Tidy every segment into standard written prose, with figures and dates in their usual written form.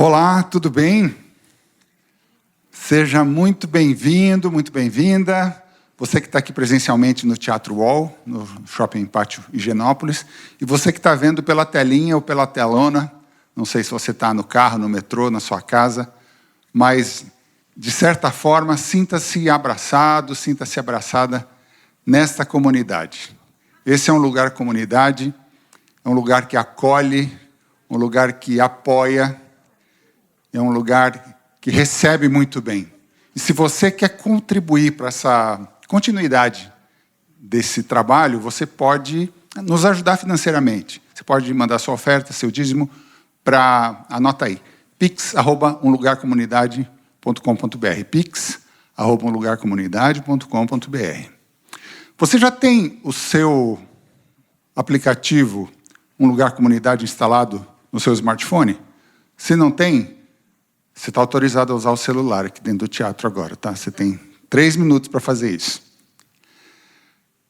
Olá, tudo bem? Seja muito bem-vindo, muito bem-vinda. Você que está aqui presencialmente no Teatro UOL, no Shopping Pátio Higienópolis, e você que está vendo pela telinha ou pela telona, não sei se você está no carro, no metrô, na sua casa, mas, de certa forma, sinta-se abraçado, sinta-se abraçada nesta comunidade. Esse é um lugar comunidade, é um lugar que acolhe, um lugar que apoia, é um lugar que recebe muito bem. E se você quer contribuir para essa continuidade desse trabalho, você pode nos ajudar financeiramente. Você pode mandar sua oferta, seu dízimo, para, anota aí, pix@umlugarcomunidade.com.br, pix@umlugarcomunidade.com.br. Você já tem o seu aplicativo Um Lugar Comunidade instalado no seu smartphone? Se não tem, você está autorizado a usar o celular aqui dentro do teatro agora, tá? Você tem 3 minutos para fazer isso.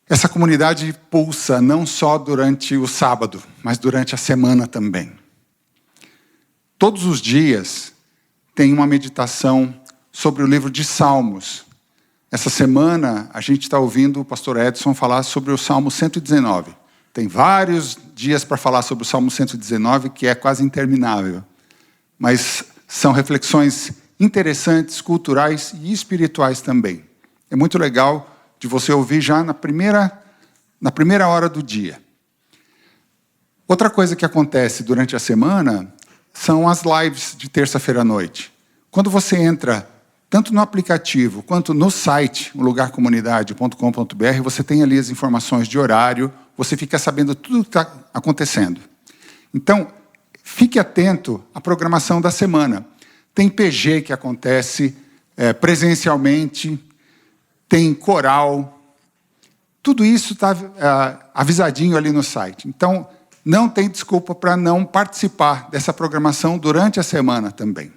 Essa comunidade pulsa não só durante o sábado, mas durante a semana também. Todos os dias tem uma meditação sobre o livro de Salmos. Essa semana a gente está ouvindo o pastor Edson falar sobre o Salmo 119. Tem vários dias para falar sobre o Salmo 119, que é quase interminável. Mas são reflexões interessantes, culturais e espirituais também. É muito legal de você ouvir já na primeira hora do dia. Outra coisa que acontece durante a semana são as lives de terça-feira à noite. Quando você entra tanto no aplicativo quanto no site, umlugarcomunidade.com.br, você tem ali as informações de horário, você fica sabendo tudo o que está acontecendo. Então, fique atento à programação da semana. Tem PG que acontece presencialmente, tem coral. Tudo isso está avisadinho ali no site. Então, não tem desculpa para não participar dessa programação durante a semana também.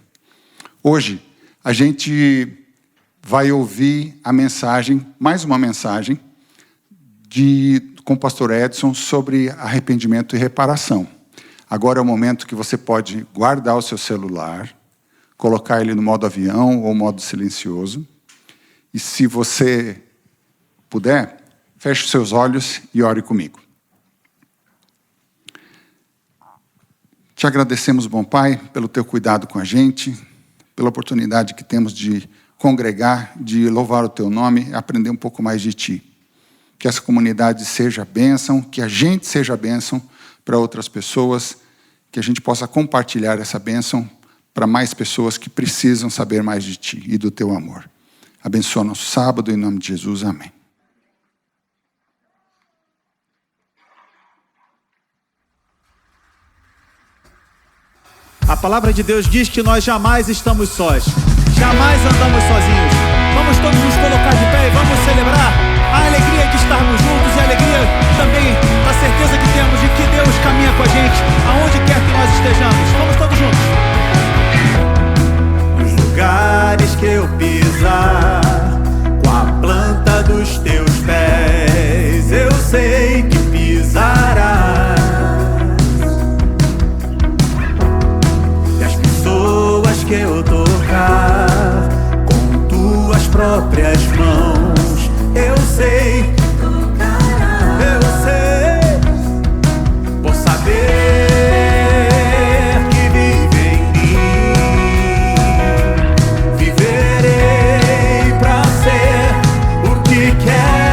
Hoje, a gente vai ouvir a mensagem, mais uma mensagem, com o pastor Edson sobre arrependimento e reparação. Agora é o momento que você pode guardar o seu celular, colocar ele no modo avião ou modo silencioso. E se você puder, feche os seus olhos e ore comigo. Te agradecemos, bom Pai, pelo teu cuidado com a gente, pela oportunidade que temos de congregar, de louvar o teu nome e aprender um pouco mais de ti. Que essa comunidade seja bênção, que a gente seja bênção para outras pessoas, que a gente possa compartilhar essa bênção para mais pessoas que precisam saber mais de Ti e do Teu amor. Abençoa nosso sábado, em nome de Jesus. Amém. A palavra de Deus diz que nós jamais estamos sós, jamais andamos sozinhos. Vamos todos nos colocar de pé e vamos celebrar a alegria de estarmos juntos e a alegria também da certeza que temos de que Deus caminha com a gente aonde quer que nós estejamos. Vamos todos juntos. Nos lugares que eu pisar, com a planta dos teus pés, eu sei que pisarás. E as pessoas que eu tocar com tuas próprias mãos, eu sei, eu sei, por saber que vive em mim, viverei pra ser o que quer.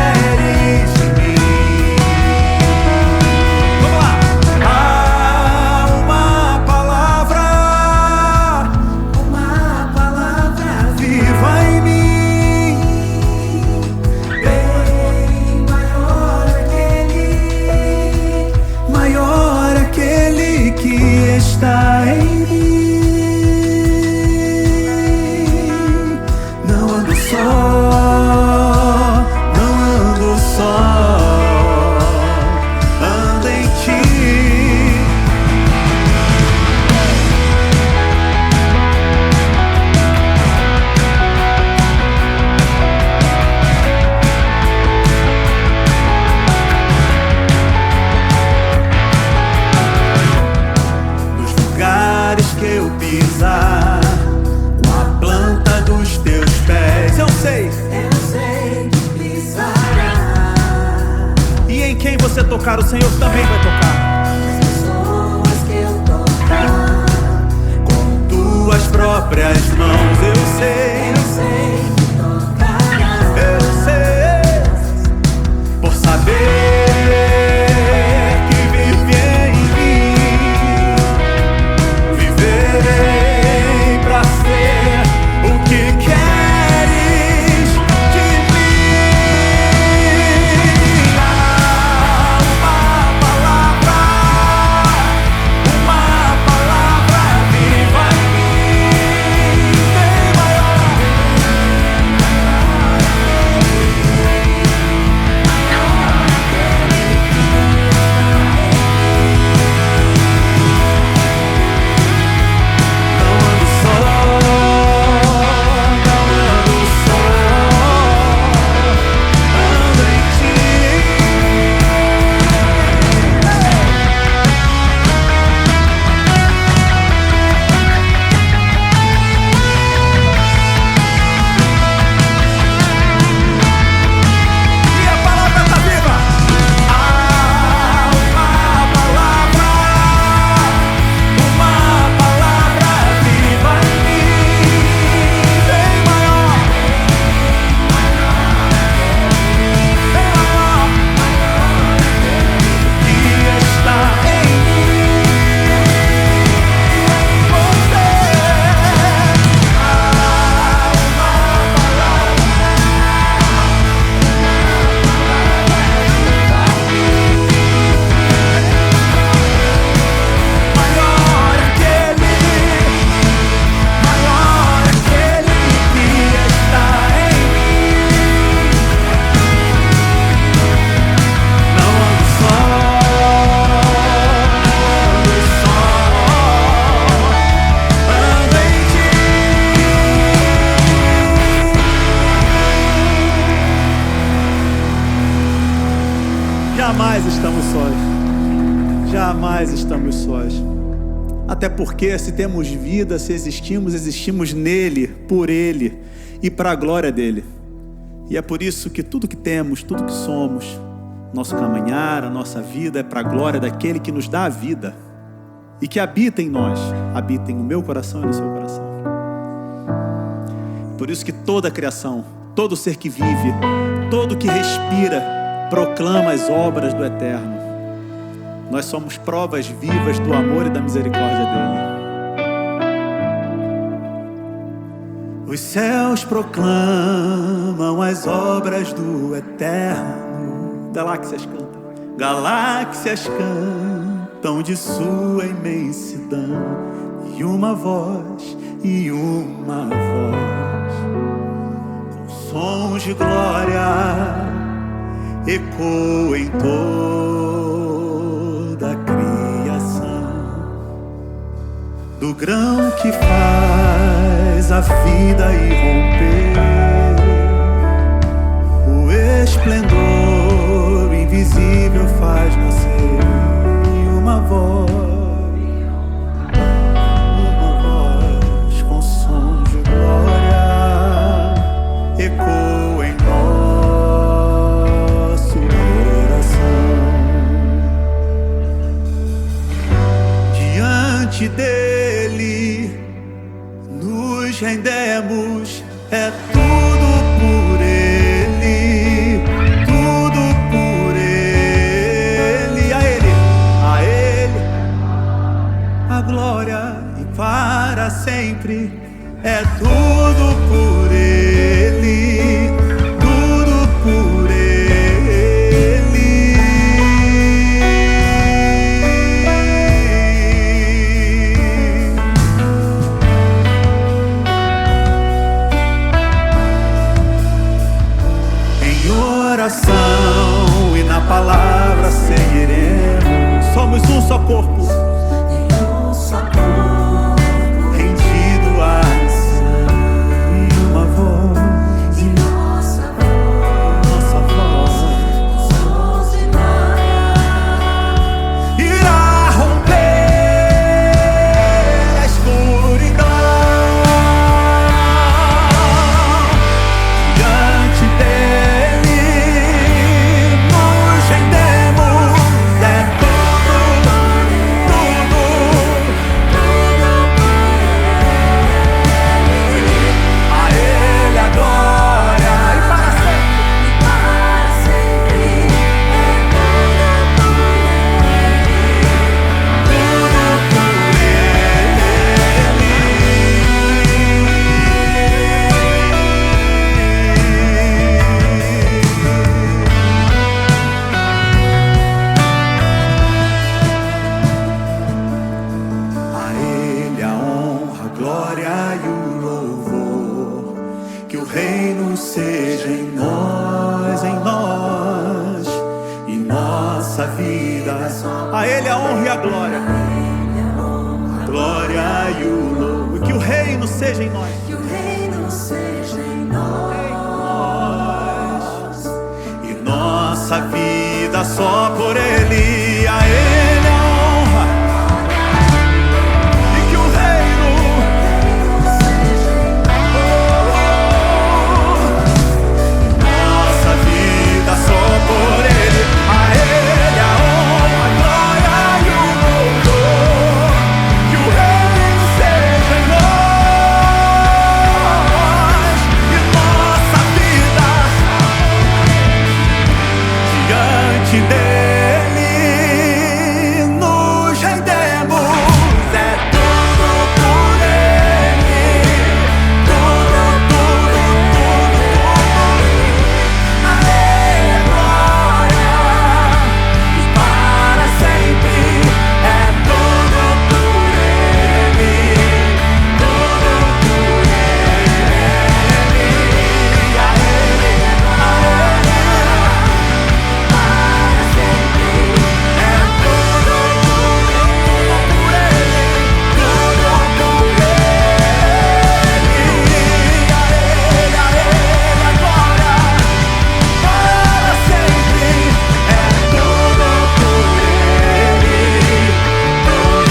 você tocar, o Senhor também vai tocar. As pessoas que eu tocar, Com tuas próprias mãos, eu sei que tocará. eu sei, por saber que vive em mim, viverei pra ser o que queres de mim. Há uma palavra viva em mim, bem maior. Não ando só, não ando só, ando em ti. E a palavra está viva. Há uma palavra viva em mim, bem maior, bem maior, que está em mim, você. Há uma maior aquele que está em mim. Não ando só, ando em ti. Jamais estamos sós. Jamais estamos sós. Até porque, se temos vida, se existimos, existimos nele, por ele e para a glória dele. E é por isso que tudo que temos, tudo que somos, nosso caminhar, a nossa vida é para a glória daquele que nos dá a vida e que habita em nós, habita no meu coração e no seu coração. Por isso que toda a criação, todo ser que vive, todo que respira, proclama as obras do Eterno. Nós somos provas vivas do amor e da misericórdia dele. Os céus proclamam as obras do Eterno. Galáxias cantam. Galáxias cantam de sua imensidão. E uma voz, com sons de glória, ecoam em toda a criação. Do grão que faz a vida irromper, o esplendor invisível faz nascer. E uma voz com som de glória ecoa em nosso coração. Diante dele nos rendemos, é tudo por ele, tudo por ele. A ele a glória e para sempre, é tudo por ele, tudo por ele. Em oração e na palavra seguiremos. Somos um só corpo, Nenhum só corpo, rendido a ação. E uma voz, e nossa voz, sons de glória, irá romper a escuridão. Diante dele nos rendemos, vida. A Ele a honra e a glória. A glória e o louvor. Que o reino seja em nós. Que o reino seja em nós. E nossa vida só por Ele. A Ele a honra. E que o reino Seja em nossa vida só por Ele. A Ele a honra, a glória e o louvor. Que o reino seja em nós. E nossa vida diante dele nos rendemos. É tudo por Ele. Tudo, tudo, tudo, tudo. a Ele a glória e para sempre. É tudo por Ele, tudo por Ele. A Ele a glória para sempre. É tudo por Ele, tudo por Ele. A Ele a glória para sempre. É tudo por Ele, tudo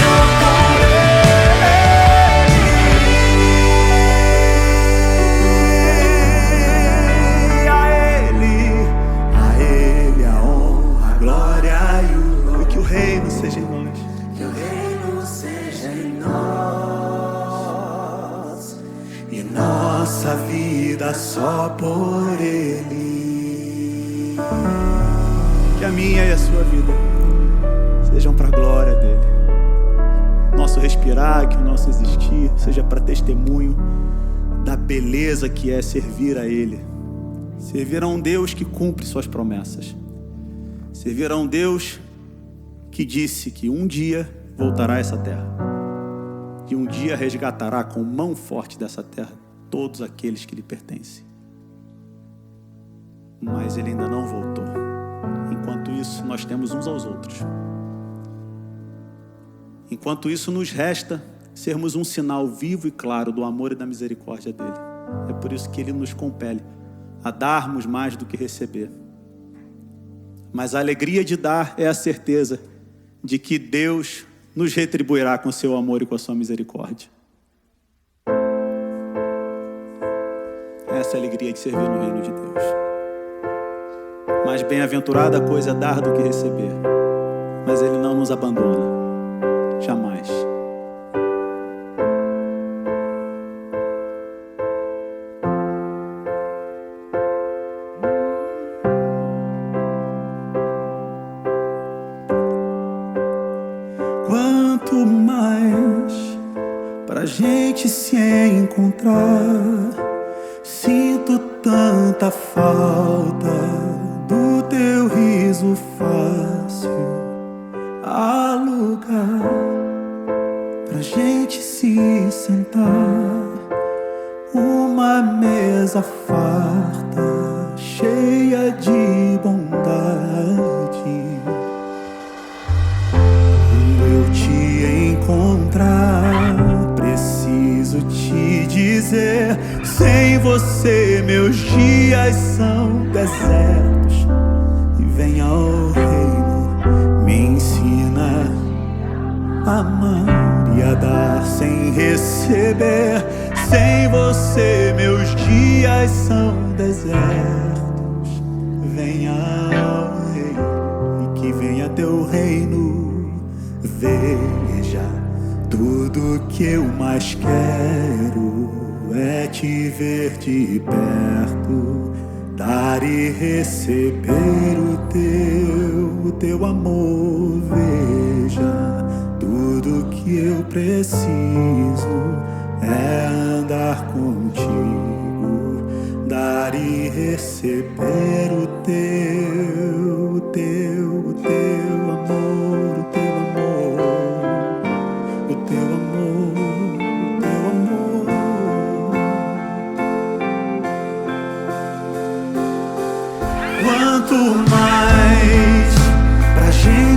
A Ele a honra, a glória e o louvor. Que o reino seja em nós. que o reino seja em nós. E nossa vida só por Ele. Que a minha e a sua vida sejam para a glória dele. Nosso respirar, que o nosso existir seja para testemunho da beleza que é servir a Ele. Servir a um Deus que cumpre suas promessas. Servir a um Deus que disse que um dia voltará a essa terra. E um dia resgatará com mão forte dessa terra todos aqueles que lhe pertencem. Mas Ele ainda não voltou. Enquanto isso, nós temos uns aos outros. Enquanto isso, nos resta sermos um sinal vivo e claro do amor e da misericórdia dele. É por isso que Ele nos compele a darmos mais do que receber. Mas a alegria de dar é a certeza de que Deus nos retribuirá com seu amor e com a sua misericórdia. Essa é a alegria de servir no reino de Deus. Mais bem-aventurada coisa é dar do que receber. Mas Ele não nos abandona. Jamais. Quanto mais pra gente se encontrar, sinto tanta falta do teu riso fácil. Há lugar pra gente se sentar, uma mesa farta, cheia de bondade. Eu te encontrar, preciso te dizer, sem você meus dias são desertos. E vem ao reino, me ensina a amar e a dar sem receber. Sem você meus dias são desertos. Venha ao reino e que venha teu reino. Veja, tudo que eu mais quero é te ver de perto, dar e receber o teu amor. Veja, tudo que eu preciso é andar contigo, dar e receber o teu amor, o teu amor, o teu amor, o teu amor. Quanto mais pra gente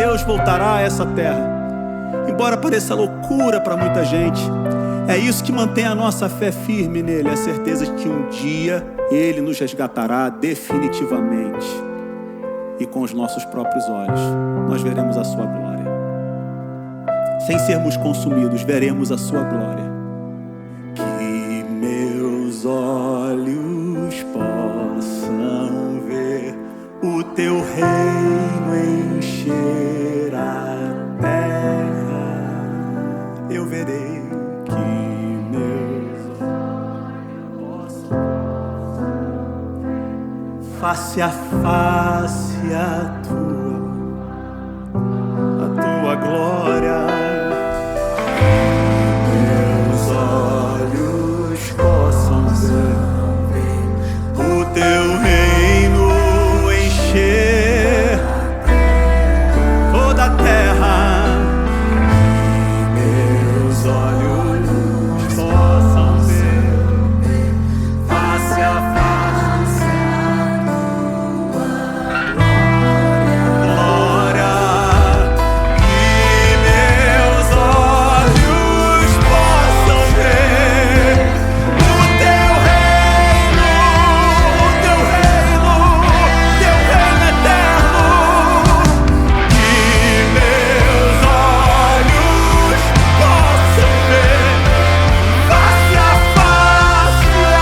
Deus voltará a essa terra. Embora pareça loucura para muita gente, é isso que mantém a nossa fé firme nele, a certeza de que um dia ele nos resgatará definitivamente. E com os nossos próprios olhos, nós veremos a sua glória. Sem sermos consumidos, veremos a sua glória. Que meus olhos possam ver o teu reino encher a terra. Eu verei. Que meus olhos possam face a face a tua glória. Meus olhos possam ver o teu reino encher toda a terra. Meus olhos possam ver face a face glória. Que meus olhos possam ver o teu reino eterno. Que meus olhos possam ver face a face a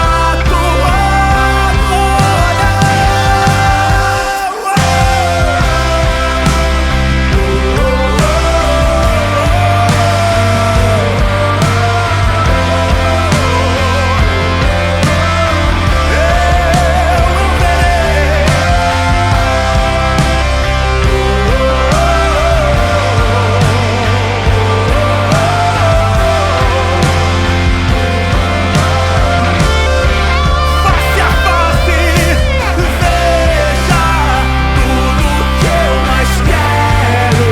tua face a face, veja, tudo que eu mais quero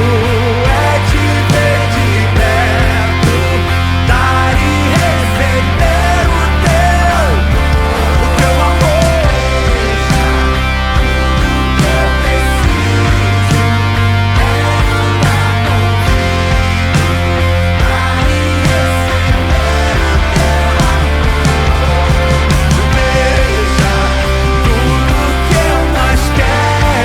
é te ver de perto, dar e receber o teu amor. Eu preciso veja, tudo que eu mais quero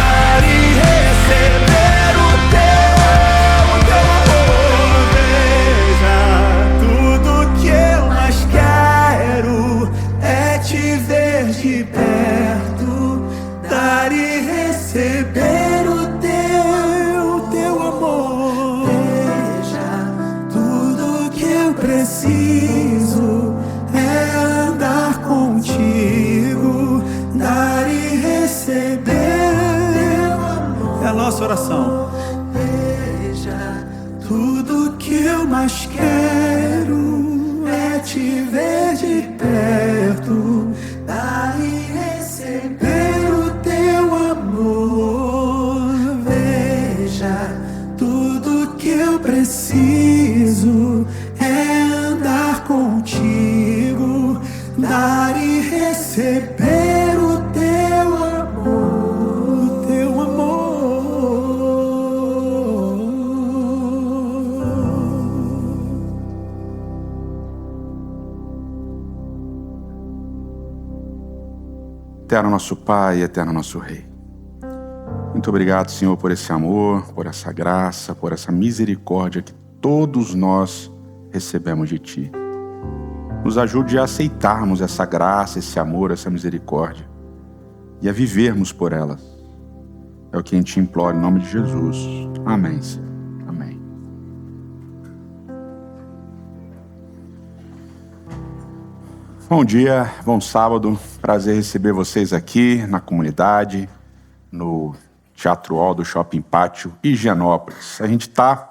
dar e receber o teu amor. Veja, tudo que eu mais quero é te ver de perto, dar e receber o teu amor. Veja, tudo que eu preciso é andar contigo, dar e receber teu amor. É a nossa oração. Veja, tudo que eu mais quero é te ver de perto, dar e receber o teu amor. Veja, tudo que eu preciso é andar contigo, dar e receber o teu amor, o teu amor. Eterno nosso Pai, eterno nosso Rei. Muito obrigado, Senhor, por esse amor, por essa graça, por essa misericórdia que todos nós recebemos de Ti. Nos ajude a aceitarmos essa graça, esse amor, essa misericórdia e a vivermos por elas. É o que a gente implora em nome de Jesus. Amém, Senhor. Amém. Bom dia, bom sábado. Prazer receber vocês aqui na comunidade, no Teatro Hall do Shopping Pátio, Higienópolis. A gente está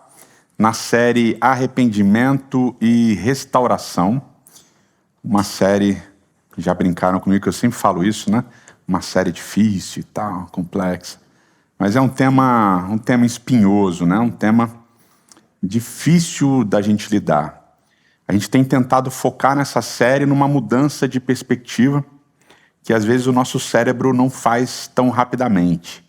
na série Arrependimento e Restauração. Uma série, já brincaram comigo que eu sempre falo isso, né? uma série difícil e tal, complexa. Mas é um tema espinhoso, né? Um tema difícil da gente lidar. A gente tem tentado focar nessa série numa mudança de perspectiva que às vezes o nosso cérebro não faz tão rapidamente.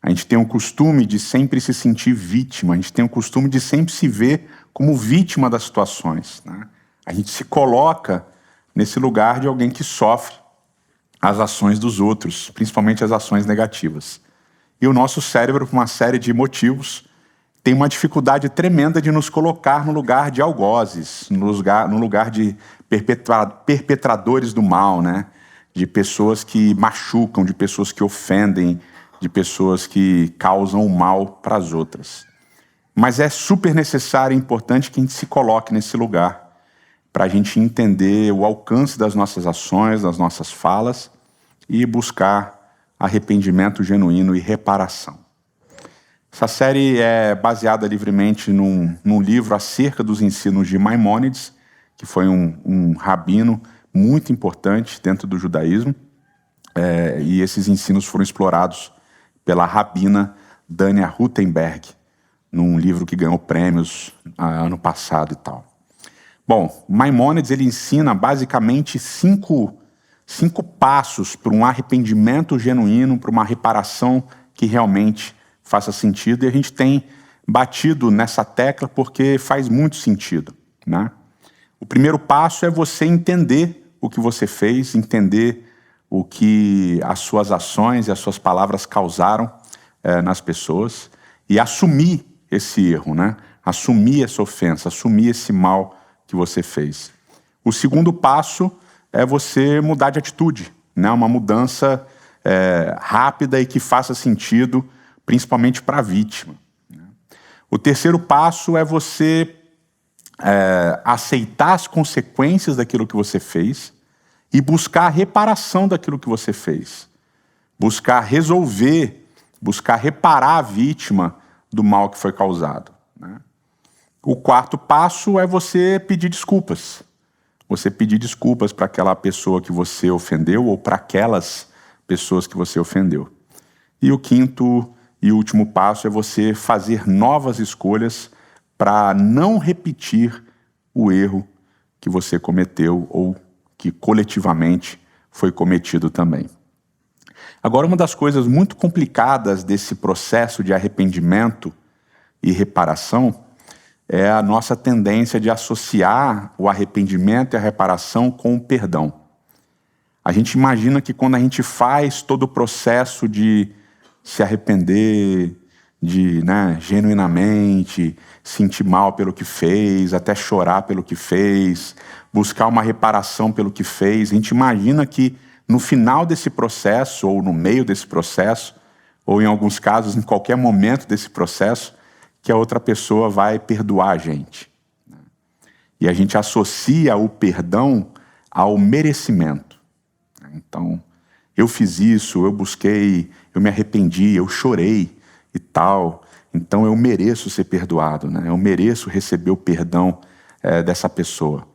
A gente tem o costume de sempre se sentir vítima, a gente tem o costume de sempre se ver como vítima das situações, né? A gente se coloca nesse lugar de alguém que sofre as ações dos outros, principalmente as ações negativas. E o nosso cérebro, por uma série de motivos, tem uma dificuldade tremenda de nos colocar no lugar de algozes, no lugar de perpetradores do mal, né? De pessoas que machucam, de pessoas que ofendem, de pessoas que causam o mal para as outras. Mas é super necessário e importante que a gente se coloque nesse lugar, para a gente entender o alcance das nossas ações, das nossas falas, e buscar arrependimento genuíno e reparação. Essa série é baseada livremente num livro acerca dos ensinos de Maimônides, que foi um rabino muito importante dentro do judaísmo, e esses ensinos foram explorados pela rabina Dania Ruttenberg, num livro que ganhou prêmios ano passado e tal. Bom, Maimônides ele ensina basicamente cinco passos para um arrependimento genuíno, para uma reparação que realmente faça sentido, e a gente tem batido nessa tecla porque faz muito sentido, né? O primeiro passo é você entender o que você fez, entender o que as suas ações e as suas palavras causaram nas pessoas e assumir esse erro, né? Assumir essa ofensa, assumir esse mal que você fez. O segundo passo é você mudar de atitude, né? Uma mudança rápida e que faça sentido, principalmente para a vítima, né? O terceiro passo é você aceitar as consequências daquilo que você fez e buscar a reparação daquilo que você fez. Buscar resolver, buscar reparar a vítima do mal que foi causado, né? O quarto passo é você pedir desculpas. Você pedir desculpas para aquela pessoa que você ofendeu ou para aquelas pessoas que você ofendeu. E o quinto e último passo é você fazer novas escolhas para não repetir o erro que você cometeu ou que coletivamente foi cometido também. Agora, uma das coisas muito complicadas desse processo de arrependimento e reparação é a nossa tendência de associar o arrependimento e a reparação com o perdão. A gente imagina que quando a gente faz todo o processo de se arrepender, de genuinamente sentir mal pelo que fez, até chorar pelo que fez, buscar uma reparação pelo que fez, a gente imagina que no final desse processo, ou no meio desse processo, ou em alguns casos, em qualquer momento desse processo, que a outra pessoa vai perdoar a gente. E a gente associa o perdão ao merecimento. Então, eu fiz isso, eu busquei, eu me arrependi, eu chorei e tal, então eu mereço ser perdoado, né? Eu mereço receber o perdão dessa pessoa.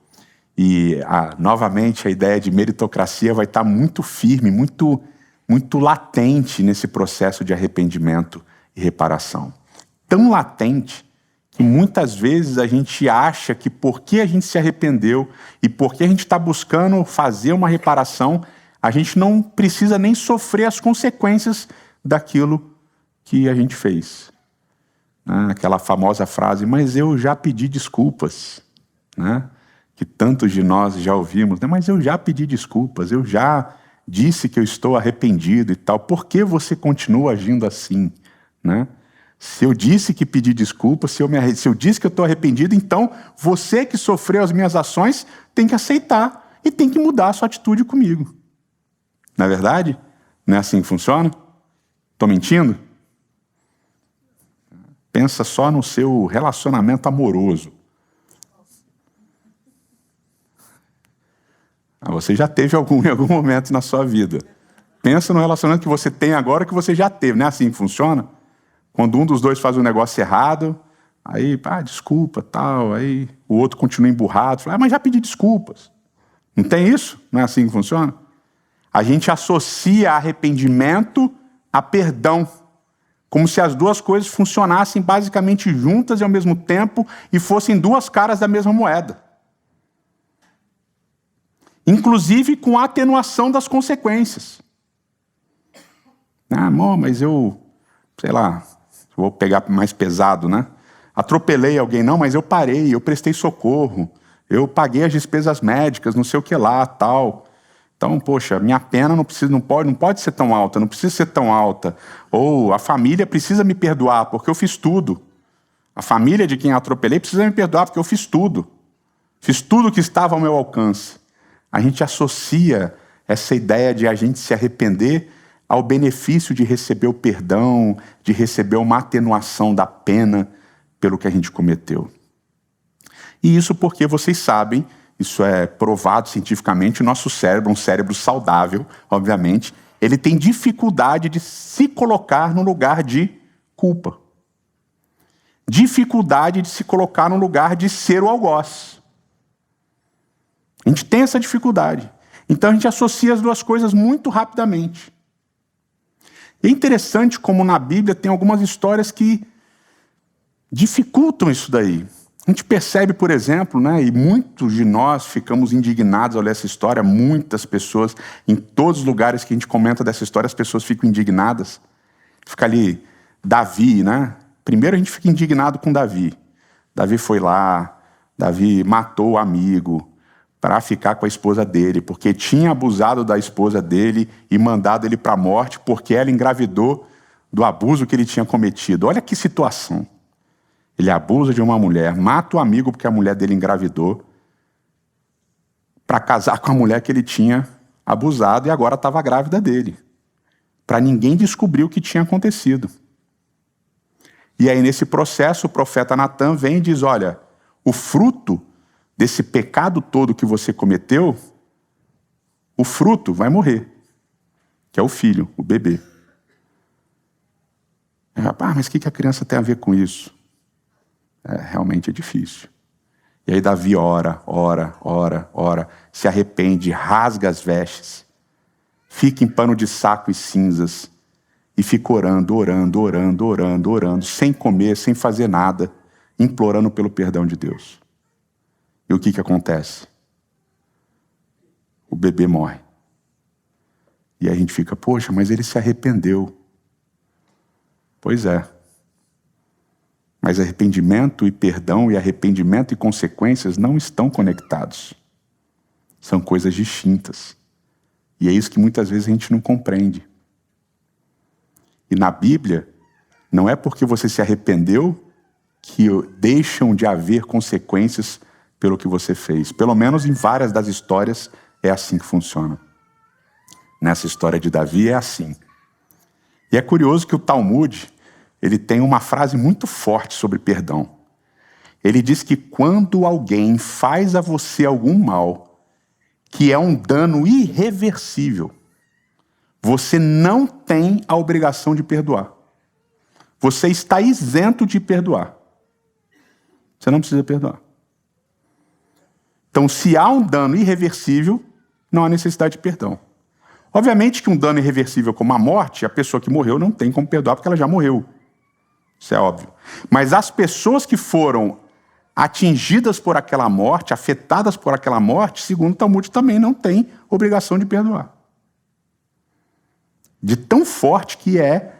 E, novamente, a ideia de meritocracia vai estar muito firme, muito, muito latente nesse processo de arrependimento e reparação. Tão latente que muitas vezes a gente acha que porque a gente se arrependeu e porque a gente está buscando fazer uma reparação, a gente não precisa nem sofrer as consequências daquilo que a gente fez. Aquela famosa frase, mas eu já pedi desculpas, né? Que tantos de nós já ouvimos, né? Mas eu já pedi desculpas, eu já disse que eu estou arrependido e tal, por que você continua agindo assim, né? Se eu disse que pedi desculpas, se eu disse que eu estou arrependido, então você que sofreu as minhas ações tem que aceitar e tem que mudar a sua atitude comigo. Não é verdade? Não é assim que funciona? Estou mentindo? Pensa só no seu relacionamento amoroso. Você já teve em algum momento na sua vida. Pensa no relacionamento que você tem agora que você já teve. Não é assim que funciona? Quando um dos dois faz um negócio errado, aí, desculpa, tal, aí o outro continua emburrado, fala, mas já pedi desculpas. Não tem isso? Não é assim que funciona? A gente associa arrependimento a perdão, como se as duas coisas funcionassem basicamente juntas e ao mesmo tempo e fossem duas caras da mesma moeda. Inclusive com a atenuação das consequências. Ah, amor, mas eu, sei lá, vou pegar mais pesado, né? Atropelei alguém, não, mas eu parei, eu prestei socorro, eu paguei as despesas médicas, não sei o que lá, tal. Então, poxa, minha pena não pode ser tão alta, não precisa ser tão alta. Ou a família precisa me perdoar porque eu fiz tudo. A família de quem eu atropelei precisa me perdoar porque eu fiz tudo. Fiz tudo que estava ao meu alcance. A gente associa essa ideia de a gente se arrepender ao benefício de receber o perdão, de receber uma atenuação da pena pelo que a gente cometeu. E isso porque vocês sabem, isso é provado cientificamente, o nosso cérebro, um cérebro saudável, obviamente, ele tem dificuldade de se colocar no lugar de culpa. Dificuldade de se colocar no lugar de ser o algoz. A gente tem essa dificuldade. Então a gente associa as duas coisas muito rapidamente. E é interessante como na Bíblia tem algumas histórias que dificultam isso daí. A gente percebe, por exemplo, né, e muitos de nós ficamos indignados ao ler essa história, muitas pessoas, em todos os lugares que a gente comenta dessa história, as pessoas ficam indignadas. Fica ali, Davi, né? Primeiro a gente fica indignado com Davi. Davi foi lá, Davi matou o amigo para ficar com a esposa dele, porque tinha abusado da esposa dele e mandado ele para a morte, porque ela engravidou do abuso que ele tinha cometido. Olha que situação. Ele abusa de uma mulher, mata o amigo porque a mulher dele engravidou, para casar com a mulher que ele tinha abusado e agora estava grávida dele, para ninguém descobrir o que tinha acontecido. E aí nesse processo o profeta Natan vem e diz, olha, o fruto desse pecado todo que você cometeu, o fruto vai morrer, que é o filho, o bebê. Mas o que a criança tem a ver com isso? Realmente é difícil. E aí Davi ora, se arrepende, rasga as vestes, fica em pano de saco e cinzas, e fica orando, sem comer, sem fazer nada, implorando pelo perdão de Deus. E o que acontece? O bebê morre. E aí a gente fica, poxa, mas ele se arrependeu. Pois é. Mas arrependimento e perdão e arrependimento e consequências não estão conectados. São coisas distintas. E é isso que muitas vezes a gente não compreende. E na Bíblia, não é porque você se arrependeu que deixam de haver consequências pelo que você fez. Pelo menos em várias das histórias é assim que funciona. Nessa história de Davi é assim. E é curioso que o Talmud, ele tem uma frase muito forte sobre perdão. Ele diz que quando alguém faz a você algum mal, que é um dano irreversível, você não tem a obrigação de perdoar. Você está isento de perdoar. Você não precisa perdoar. Então, se há um dano irreversível, não há necessidade de perdão. Obviamente que um dano irreversível como a morte, a pessoa que morreu não tem como perdoar porque ela já morreu. Isso é óbvio. Mas as pessoas que foram atingidas por aquela morte, afetadas por aquela morte, segundo o Talmud, também não têm obrigação de perdoar. De tão forte que é,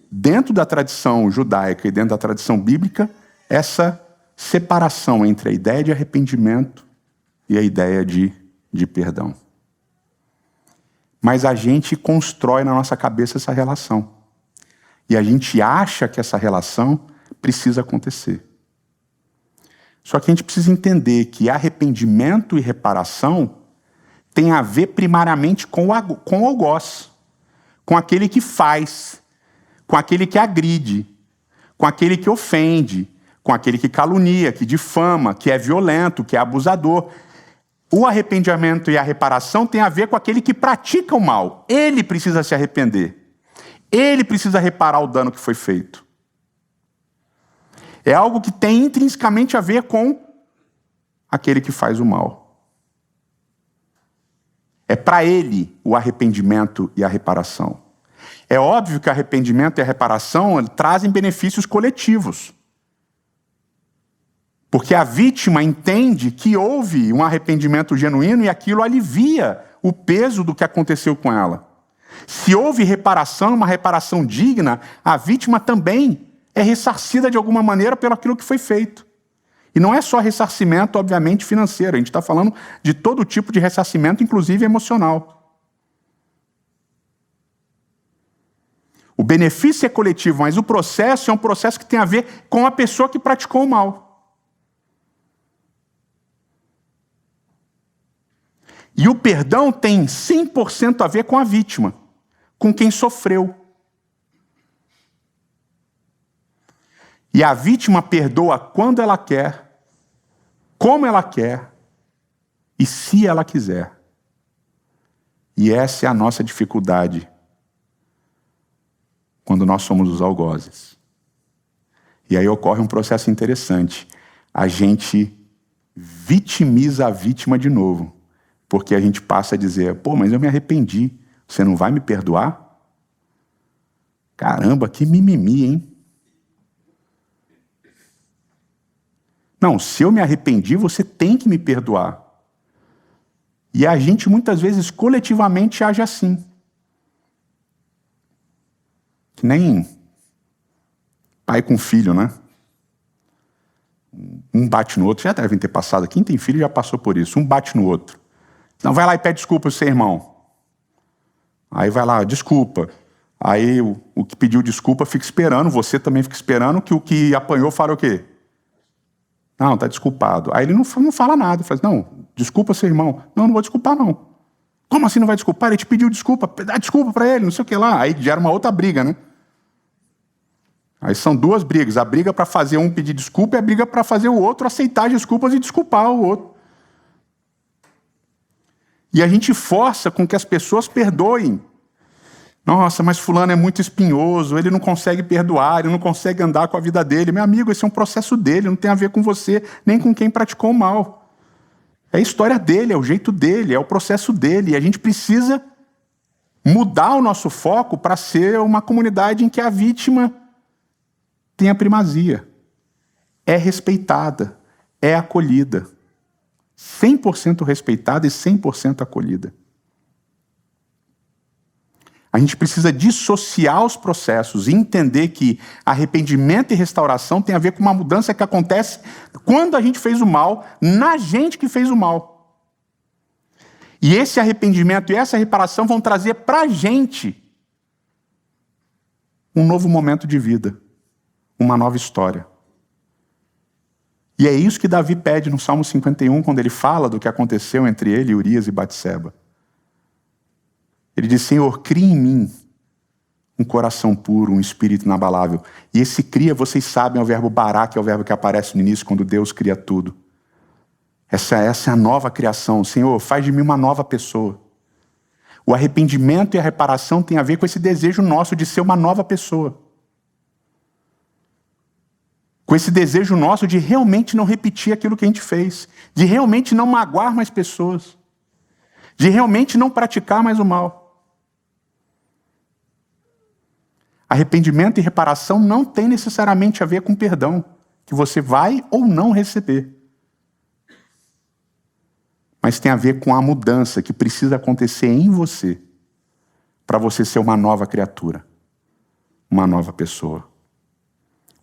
dentro da tradição judaica e dentro da tradição bíblica, essa separação entre a ideia de arrependimento e a ideia de perdão. Mas a gente constrói na nossa cabeça essa relação. E a gente acha que essa relação precisa acontecer. Só que a gente precisa entender que arrependimento e reparação tem a ver primariamente com o algoz, com aquele que faz, com aquele que agride, com aquele que ofende, com aquele que calunia, que difama, que é violento, que é abusador. O arrependimento e a reparação tem a ver com aquele que pratica o mal. Ele precisa se arrepender. Ele precisa reparar o dano que foi feito. É algo que tem intrinsecamente a ver com aquele que faz o mal. É para ele o arrependimento e a reparação. É óbvio que o arrependimento e a reparação trazem benefícios coletivos. Porque a vítima entende que houve um arrependimento genuíno e aquilo alivia o peso do que aconteceu com ela. Se houve reparação, uma reparação digna, a vítima também é ressarcida de alguma maneira pelo aquilo que foi feito. E não é só ressarcimento, obviamente, financeiro. A gente está falando de todo tipo de ressarcimento, inclusive emocional. O benefício é coletivo, mas o processo é um processo que tem a ver com a pessoa que praticou o mal. E o perdão tem 100% a ver com a vítima, com quem sofreu. E a vítima perdoa quando ela quer, como ela quer e se ela quiser. E essa é a nossa dificuldade quando nós somos os algozes. E aí ocorre um processo interessante. A gente vitimiza a vítima de novo, porque a gente passa a dizer, pô, mas eu me arrependi, você não vai me perdoar? Caramba, que mimimi, hein? Não, se eu me arrependi, você tem que me perdoar. E a gente muitas vezes coletivamente age assim. Que nem pai com filho, né? Um bate no outro, já devem ter passado, quem tem filho já passou por isso, um bate no outro. Então vai lá e pede desculpa ao seu irmão. Aí vai lá, desculpa. Aí o que pediu desculpa fica esperando, você também fica esperando que o que apanhou fala o quê? Não, está desculpado. Aí ele não fala nada. Fala, não, desculpa seu irmão. Não vou desculpar, não. Como assim não vai desculpar? Ele te pediu desculpa. Dá desculpa para ele, não sei o que lá. Aí gera uma outra briga, né? Aí são duas brigas. A briga para fazer um pedir desculpa e a briga para fazer o outro aceitar as desculpas e desculpar o outro. E a gente força com que as pessoas perdoem. Nossa, mas fulano é muito espinhoso, ele não consegue perdoar, ele não consegue andar com a vida dele. Meu amigo, esse é um processo dele, não tem a ver com você, nem com quem praticou o mal. É a história dele, é o jeito dele, é o processo dele. E a gente precisa mudar o nosso foco para ser uma comunidade em que a vítima tem a primazia, é respeitada, é acolhida. 100% respeitada e 100% acolhida. A gente precisa dissociar os processos e entender que arrependimento e restauração tem a ver com uma mudança que acontece quando a gente fez o mal, na gente que fez o mal. E esse arrependimento e essa reparação vão trazer para a gente um novo momento de vida, uma nova história. E é isso que Davi pede no Salmo 51, quando ele fala do que aconteceu entre ele, Urias e Batseba. Ele diz, Senhor, cria em mim um coração puro, um espírito inabalável. E esse cria, vocês sabem, é o verbo bará, que é o verbo que aparece no início, quando Deus cria tudo. Essa é a nova criação. Senhor, faz de mim uma nova pessoa. O arrependimento e a reparação têm a ver com esse desejo nosso de ser uma nova pessoa. Com esse desejo nosso de realmente não repetir aquilo que a gente fez. De realmente não magoar mais pessoas. De realmente não praticar mais o mal. Arrependimento e reparação não tem necessariamente a ver com perdão, que você vai ou não receber. Mas tem a ver com a mudança que precisa acontecer em você, para você ser uma nova criatura, uma nova pessoa,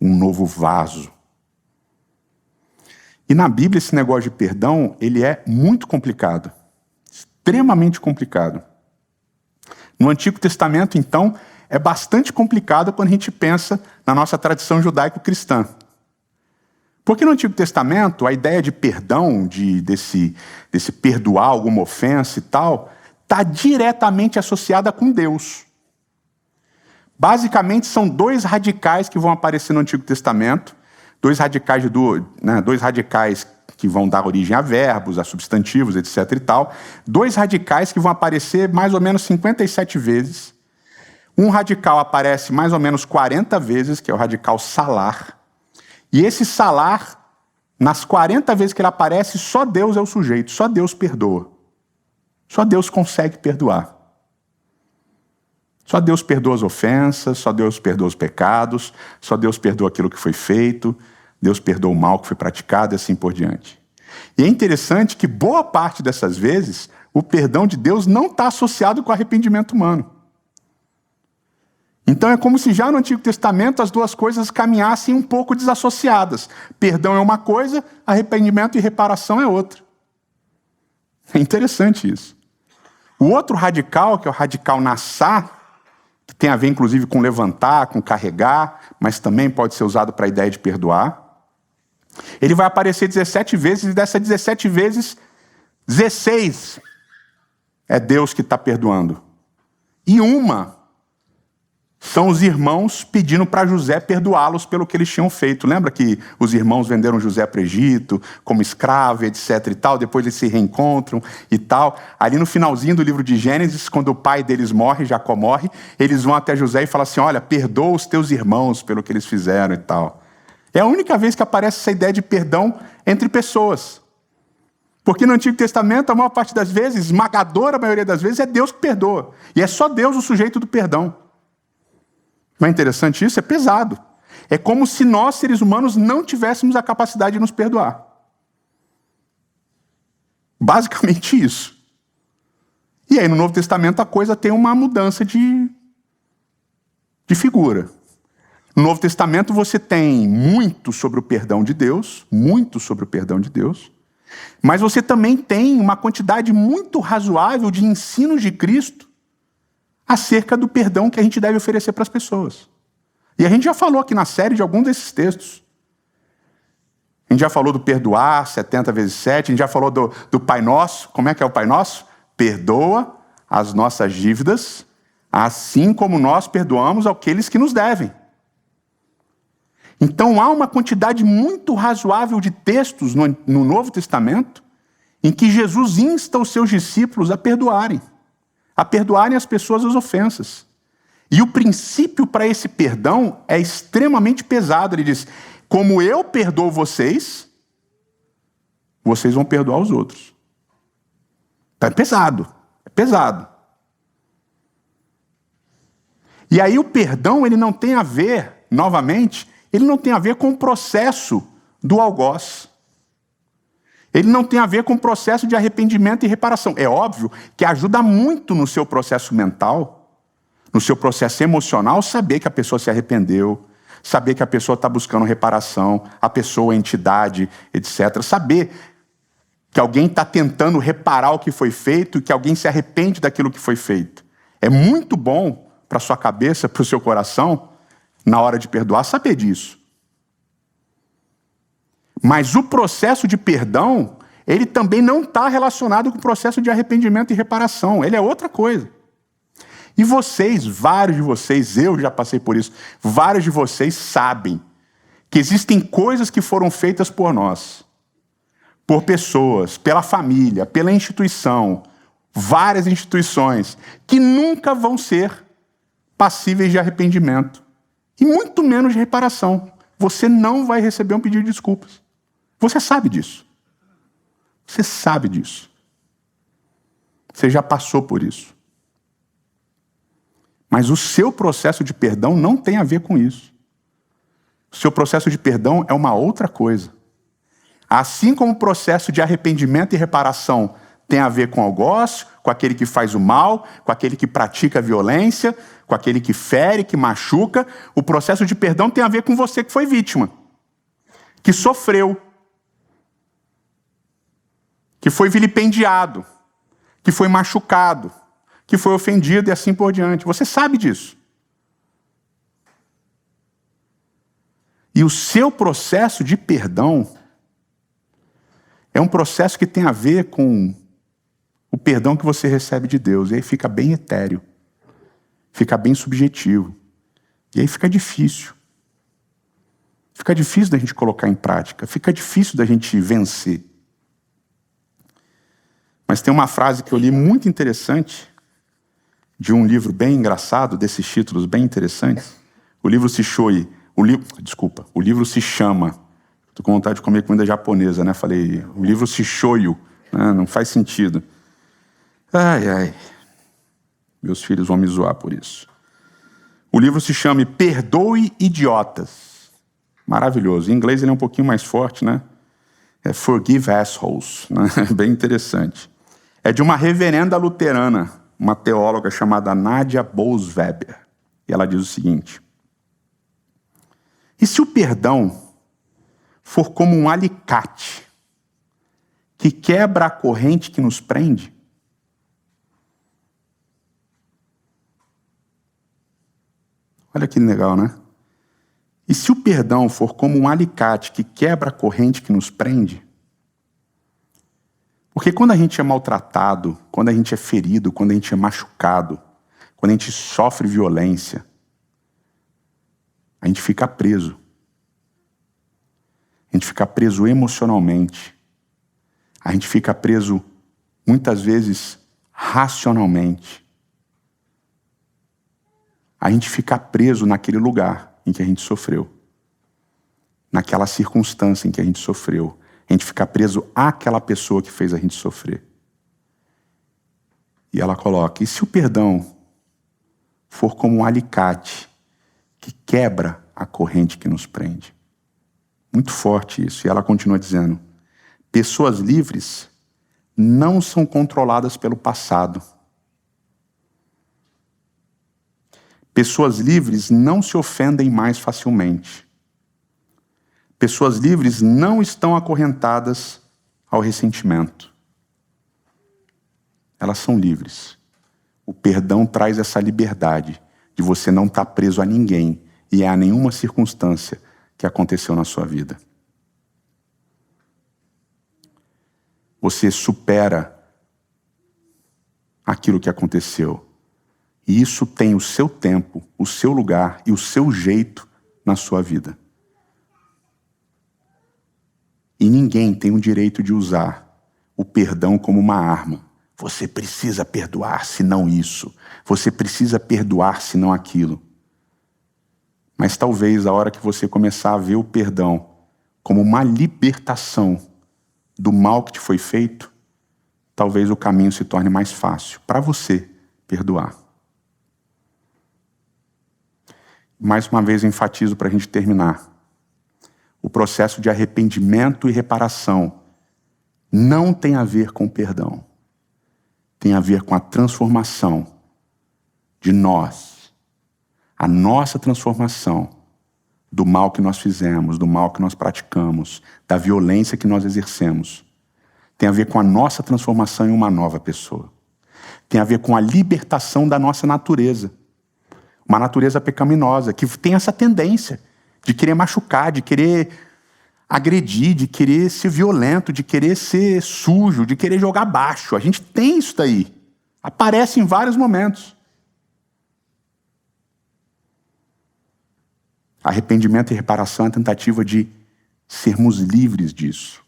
um novo vaso. E na Bíblia esse negócio de perdão, ele é muito complicado, extremamente complicado. No Antigo Testamento, então, é bastante complicado quando a gente pensa na nossa tradição judaico-cristã. Porque no Antigo Testamento, a ideia de perdão, desse perdoar alguma ofensa e tal, está diretamente associada com Deus. Basicamente, são dois radicais que vão aparecer no Antigo Testamento, dois radicais que vão dar origem a verbos, a substantivos, etc. e tal, dois radicais que vão aparecer mais ou menos 57 vezes. Um radical aparece mais ou menos 40 vezes, que é o radical salar. E esse salar, nas 40 vezes que ele aparece, só Deus é o sujeito, só Deus perdoa. Só Deus consegue perdoar. Só Deus perdoa as ofensas, só Deus perdoa os pecados, só Deus perdoa aquilo que foi feito, Deus perdoa o mal que foi praticado e assim por diante. E é interessante que boa parte dessas vezes, o perdão de Deus não está associado com o arrependimento humano. Então é como se já no Antigo Testamento as duas coisas caminhassem um pouco desassociadas. Perdão é uma coisa, arrependimento e reparação é outra. É interessante isso. O outro radical, que é o radical nassá, que tem a ver inclusive com levantar, com carregar, mas também pode ser usado para a ideia de perdoar. Ele vai aparecer 17 vezes, e dessas 17 vezes, 16 é Deus que está perdoando. E uma são os irmãos pedindo para José perdoá-los pelo que eles tinham feito. Lembra que os irmãos venderam José para o Egito, como escravo, etc. e tal, depois eles se reencontram e tal. Ali no finalzinho do livro de Gênesis, quando o pai deles morre, Jacó morre, eles vão até José e falam assim, olha, perdoa os teus irmãos pelo que eles fizeram e tal. É a única vez que aparece essa ideia de perdão entre pessoas. Porque no Antigo Testamento, a maior parte das vezes, esmagadora maioria das vezes, é Deus que perdoa. E é só Deus o sujeito do perdão. Não é interessante isso? É pesado. É como se nós, seres humanos, não tivéssemos a capacidade de nos perdoar. Basicamente isso. E aí no Novo Testamento a coisa tem uma mudança de figura. No Novo Testamento você tem muito sobre o perdão de Deus, mas você também tem uma quantidade muito razoável de ensinos de Cristo acerca do perdão que a gente deve oferecer para as pessoas. E a gente já falou aqui na série de alguns desses textos. A gente já falou do perdoar 70 vezes 7, a gente já falou do Pai Nosso. Como é que é o Pai Nosso? Perdoa as nossas dívidas, assim como nós perdoamos aqueles que nos devem. Então há uma quantidade muito razoável de textos no Novo Testamento em que Jesus insta os seus discípulos a perdoarem as pessoas as ofensas. E o princípio para esse perdão é extremamente pesado. Ele diz, como eu perdoo vocês, vocês vão perdoar os outros. Então é pesado. E aí o perdão, ele não tem a ver, novamente, ele não tem a ver com o processo do algoz. Ele não tem a ver com o processo de arrependimento e reparação. É óbvio que ajuda muito no seu processo mental, no seu processo emocional, saber que a pessoa se arrependeu, saber que a pessoa está buscando reparação, a pessoa, a entidade, etc. Saber que alguém está tentando reparar o que foi feito e que alguém se arrepende daquilo que foi feito. É muito bom para a sua cabeça, para o seu coração, na hora de perdoar, saber disso. Mas o processo de perdão, ele também não está relacionado com o processo de arrependimento e reparação. Ele é outra coisa. E vocês, vários de vocês, eu já passei por isso, vários de vocês sabem que existem coisas que foram feitas por nós, por pessoas, pela família, pela instituição, várias instituições, que nunca vão ser passíveis de arrependimento. E muito menos de reparação. Você não vai receber um pedido de desculpas. Você sabe disso. Você sabe disso. Você já passou por isso. Mas o seu processo de perdão não tem a ver com isso. O seu processo de perdão é uma outra coisa. Assim como o processo de arrependimento e reparação tem a ver com o algoz, com aquele que faz o mal, com aquele que pratica a violência, com aquele que fere, que machuca, o processo de perdão tem a ver com você que foi vítima, que sofreu, que foi vilipendiado, que foi machucado, que foi ofendido e assim por diante. Você sabe disso. E o seu processo de perdão é um processo que tem a ver com o perdão que você recebe de Deus. E aí fica bem etéreo. Fica bem subjetivo. E aí fica difícil. Fica difícil da gente colocar em prática. Fica difícil da gente vencer. Mas tem uma frase que eu li muito interessante, de um livro bem engraçado, desses títulos bem interessantes. O livro se chama... Estou com vontade de comer comida japonesa, né? Falei, o livro se shoyu, né? Não faz sentido. Ai, ai. Meus filhos vão me zoar por isso. O livro se chama Perdoe Idiotas. Maravilhoso. Em inglês ele é um pouquinho mais forte, né? É Forgive Assholes. Né? Bem interessante. É de uma reverenda luterana, uma teóloga chamada Nadia Bolz-Weber. E ela diz o seguinte: e se o perdão for como um alicate que quebra a corrente que nos prende? Olha que legal, né? E se o perdão for como um alicate que quebra a corrente que nos prende? Porque quando a gente é maltratado, quando a gente é ferido, quando a gente é machucado, quando a gente sofre violência, a gente fica preso. A gente fica preso emocionalmente. A gente fica preso, muitas vezes, racionalmente. A gente fica preso naquele lugar em que a gente sofreu. Naquela circunstância em que a gente sofreu. A gente fica preso àquela pessoa que fez a gente sofrer. E ela coloca: e se o perdão for como um alicate que quebra a corrente que nos prende? Muito forte isso. E ela continua dizendo: pessoas livres não são controladas pelo passado. Pessoas livres não se ofendem mais facilmente. Pessoas livres não estão acorrentadas ao ressentimento. Elas são livres. O perdão traz essa liberdade de você não estar preso a ninguém e a nenhuma circunstância que aconteceu na sua vida. Você supera aquilo que aconteceu. E isso tem o seu tempo, o seu lugar e o seu jeito na sua vida. E ninguém tem o direito de usar o perdão como uma arma. Você precisa perdoar, senão isso. Você precisa perdoar, senão aquilo. Mas talvez a hora que você começar a ver o perdão como uma libertação do mal que te foi feito, talvez o caminho se torne mais fácil para você perdoar. Mais uma vez eu enfatizo para a gente terminar. O processo de arrependimento e reparação não tem a ver com perdão. Tem a ver com a transformação de nós. A nossa transformação do mal que nós fizemos, do mal que nós praticamos, da violência que nós exercemos. Tem a ver com a nossa transformação em uma nova pessoa. Tem a ver com a libertação da nossa natureza. Uma natureza pecaminosa, que tem essa tendência de querer machucar, de querer agredir, de querer ser violento, de querer ser sujo, de querer jogar baixo. A gente tem isso daí. Aparece em vários momentos. Arrependimento e reparação é a tentativa de sermos livres disso.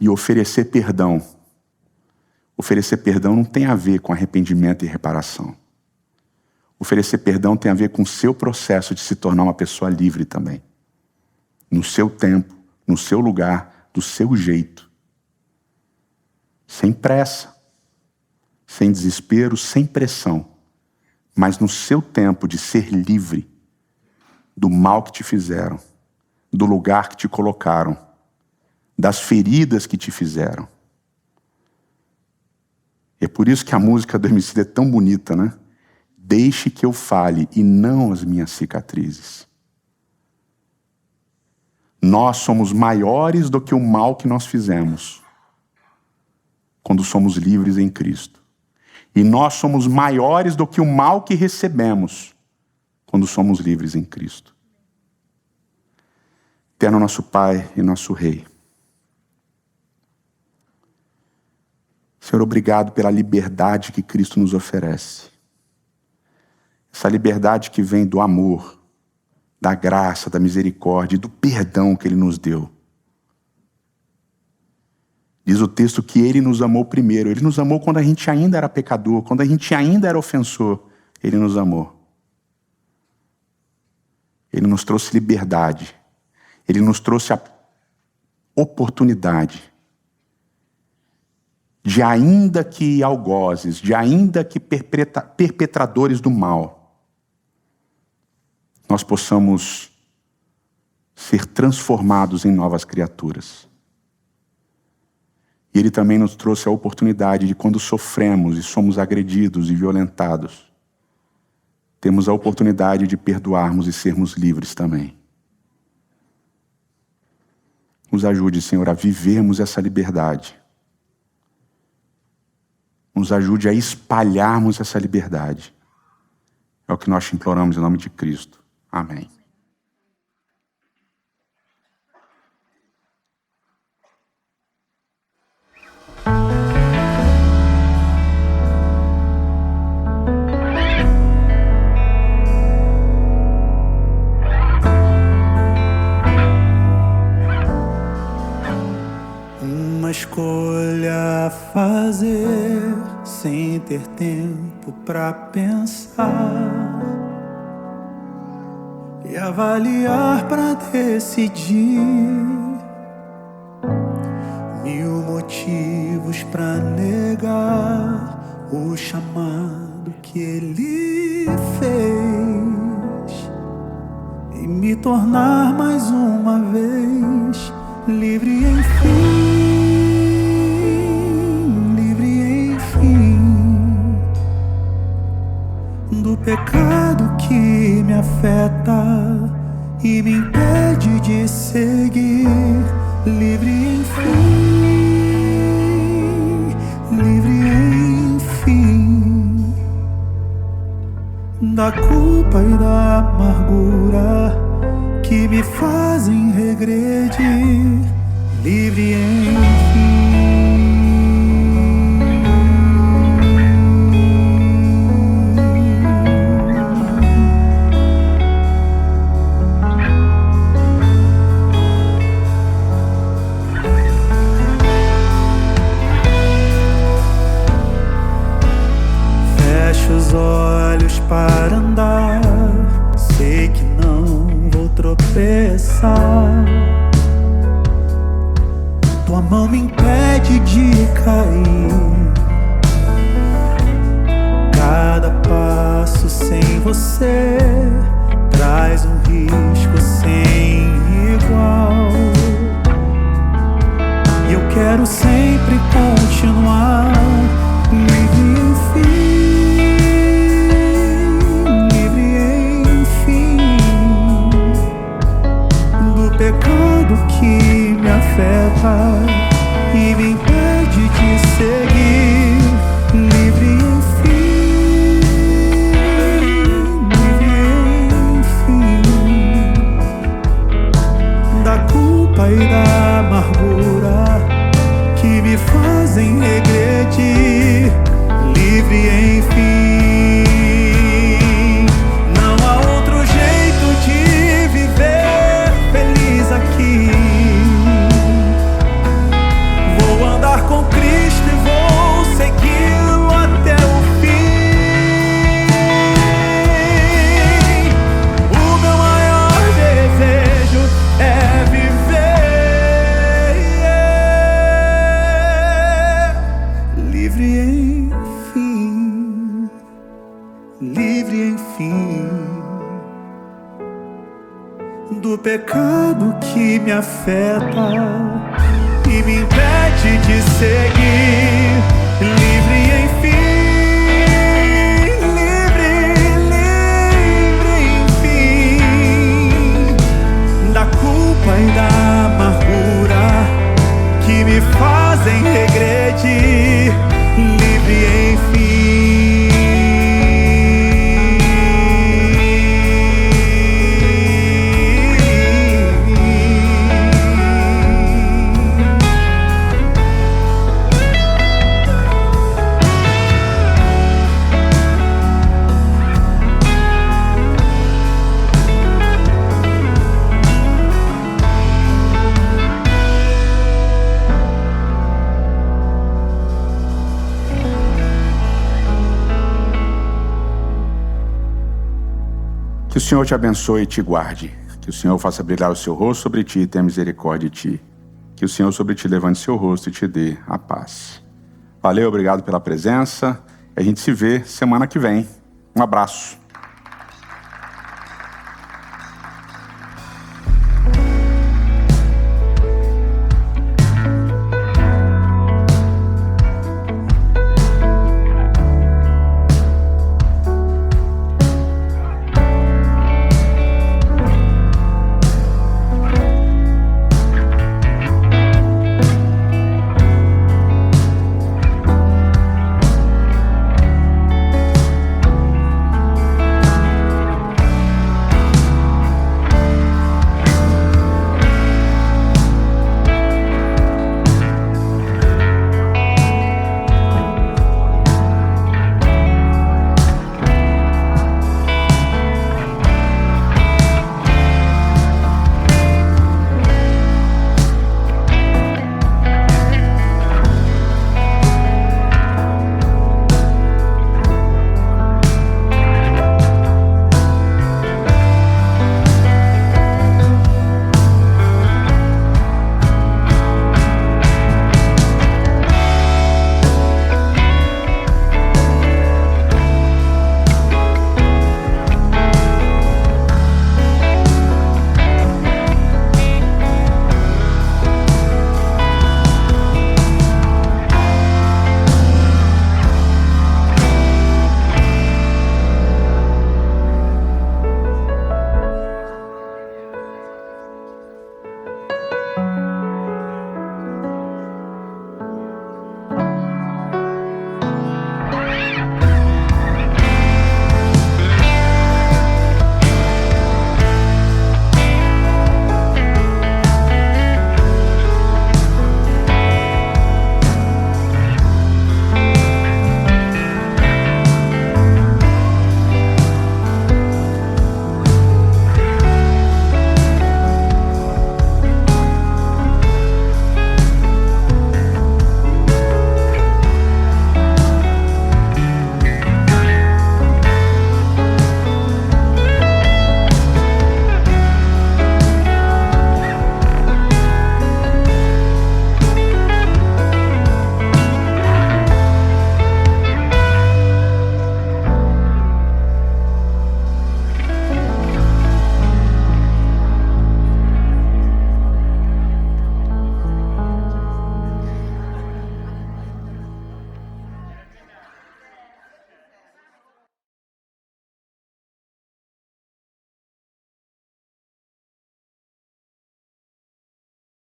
E oferecer perdão. Oferecer perdão não tem a ver com arrependimento e reparação. Oferecer perdão tem a ver com o seu processo de se tornar uma pessoa livre também. No seu tempo, no seu lugar, do seu jeito. Sem pressa, sem desespero, sem pressão. Mas no seu tempo de ser livre do mal que te fizeram, do lugar que te colocaram, das feridas que te fizeram. É por isso que a música do Emicida é tão bonita, né? Deixe que eu fale e não as minhas cicatrizes. Nós somos maiores do que o mal que nós fizemos quando somos livres em Cristo. E nós somos maiores do que o mal que recebemos quando somos livres em Cristo. Eterno nosso Pai e nosso Rei. Senhor, obrigado pela liberdade que Cristo nos oferece. Essa liberdade que vem do amor, da graça, da misericórdia e do perdão que Ele nos deu. Diz o texto que Ele nos amou primeiro. Ele nos amou quando a gente ainda era pecador, quando a gente ainda era ofensor. Ele nos amou. Ele nos trouxe liberdade. Ele nos trouxe a oportunidade de ainda que algozes, de ainda que perpetradores do mal, nós possamos ser transformados em novas criaturas. E Ele também nos trouxe a oportunidade de, quando sofremos e somos agredidos e violentados, temos a oportunidade de perdoarmos e sermos livres também. Nos ajude, Senhor, a vivermos essa liberdade. Nos ajude a espalharmos essa liberdade. É o que nós te imploramos em nome de Cristo. Amém. Uma escolha a fazer sem ter tempo pra pensar e avaliar pra decidir. 1000 motivos pra negar o chamado que Ele fez e me tornar mais uma vez livre, enfim. Do pecado que me afeta e me impede de seguir, livre enfim, da culpa e da amargura que me fazem regredir, livre enfim. Os olhos para andar, sei que não vou tropeçar. Tua mão me impede de cair. Cada passo sem você traz um risco sem igual. E eu quero sempre continuar livre, enfim. Pecado que me afeta e me impede de seguir, livre enfim, da culpa e da amargura que me fazem regredir, livre enfim. Não há outro jeito de viver feliz aqui. Vou andar com Cristo e vou segui-lo até o fim. O meu maior desejo é viver livre enfim, livre enfim, do pecado que me afeta e me impede de seguir, livre enfim, livre enfim, da culpa e da amargura que me fazem regredir, livre enfim. Que o Senhor te abençoe e te guarde. Que o Senhor faça brilhar o seu rosto sobre ti e tenha misericórdia de ti. Que o Senhor sobre ti levante seu rosto e te dê a paz. Valeu, obrigado pela presença. A gente se vê semana que vem. Um abraço.